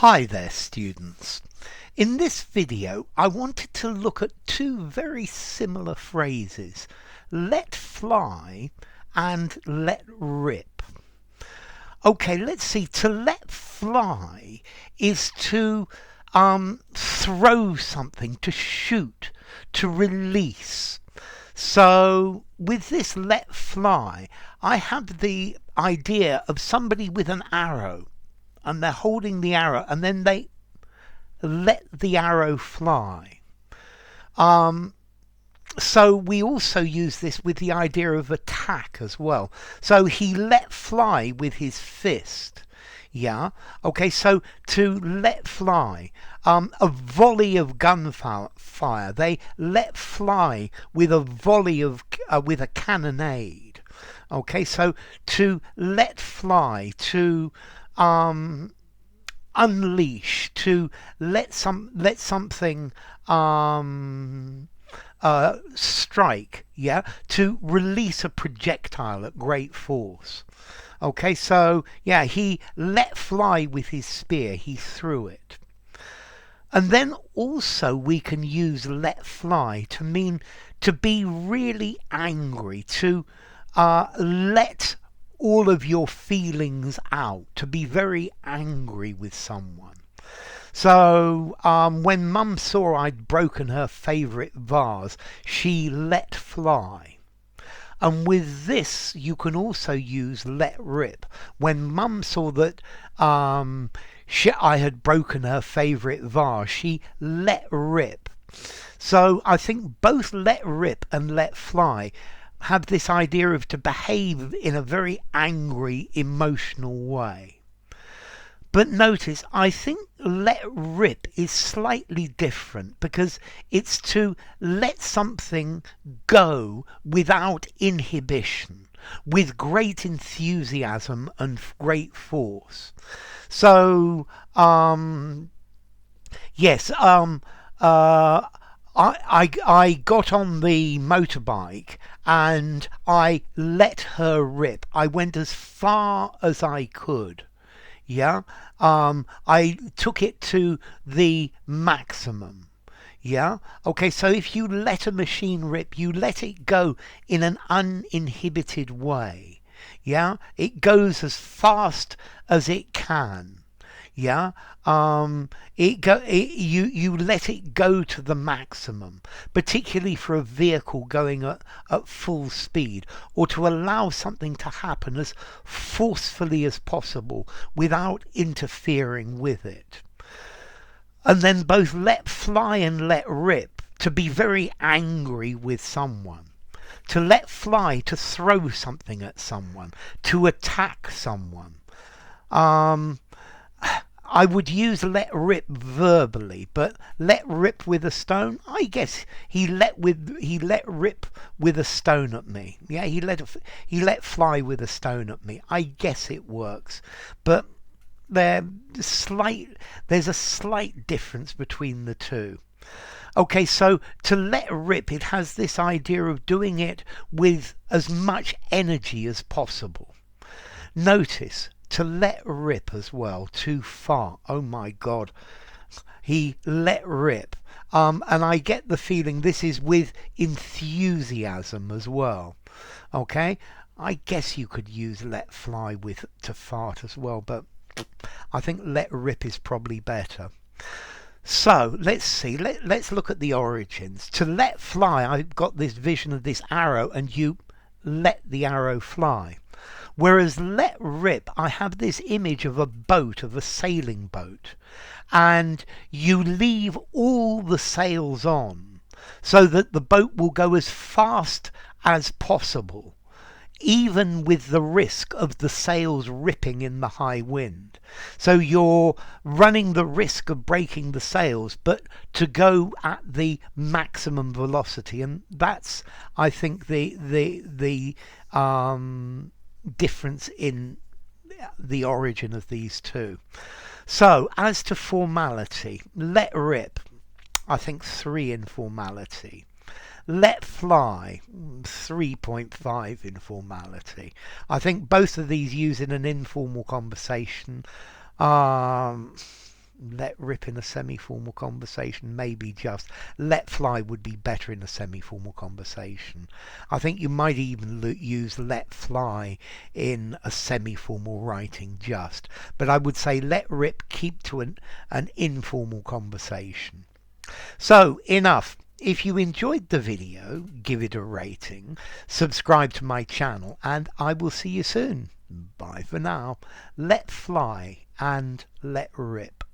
Hi there, students. In this video I wanted to look at two very similar phrases, let fly and let rip. Okay, let's see. To let fly is to throw something, to shoot, to release. So with this let fly, I have the idea of somebody with an arrow, and they're holding the arrow, and then they let the arrow fly. So we also use this with the idea of attack as well. So he let fly with his fist. Yeah. Okay. So to let fly, a volley of gunfire. They let fly with a volley of with a cannonade. Okay. So to let fly, to unleash, to let something strike, yeah, to release a projectile at great force. Okay, so yeah, he let fly with his spear, he threw it. And then also we can use let fly to mean to be really angry, to let all of your feelings out, to be very angry with someone. So when Mum saw I'd broken her favourite vase, she let fly. And with this you can also use let rip. When Mum saw that I had broken her favourite vase, she let rip. So I think both let rip and let fly have this idea of to behave in a very angry, emotional way. But notice, I think let rip is slightly different because it's to let something go without inhibition, with great enthusiasm and great force. So, yes, I got on the motorbike and I let her rip. I went as far as I could. Yeah, I took it to the maximum. Yeah, okay, so if you let a machine rip, you let it go in an uninhibited way. Yeah, it goes as fast as it can. Yeah, you let it go to the maximum, particularly for a vehicle going at full speed, or to allow something to happen as forcefully as possible without interfering with it. And then both let fly and let rip, to be very angry with someone. To let fly, to throw something at someone, to attack someone. I would use let rip verbally, but let rip with a stone, I guess he let rip with a stone at me. Yeah, he let fly with a stone at me. I guess it works, but there's a slight difference between the two. Okay, so to let rip, it has this idea of doing it with as much energy as possible. Notice, to let rip as well, too far. Oh my God, he let rip. And I get the feeling this is with enthusiasm as well. Okay, I guess you could use let fly with to fart as well, but I think let rip is probably better. So let's see, let's look at the origins. To let fly, I've got this vision of this arrow and you let the arrow fly. Whereas let rip, I have this image of a boat, of a sailing boat, and you leave all the sails on so that the boat will go as fast as possible, even with the risk of the sails ripping in the high wind. So you're running the risk of breaking the sails, but to go at the maximum velocity, and that's, I think, the difference in the origin of these two. So as to formality, let rip, I think 3 in formality. Let fly, 3.5 in formality. I think both of these used in an informal conversation. let rip in a semi-formal conversation, maybe just. Let fly would be better in a semi-formal conversation. I think you might even use let fly in a semi-formal writing just. But I would say let rip, keep to an informal conversation. So, enough. If you enjoyed the video, give it a rating, subscribe to my channel, and I will see you soon. Bye for now. Let fly and let rip.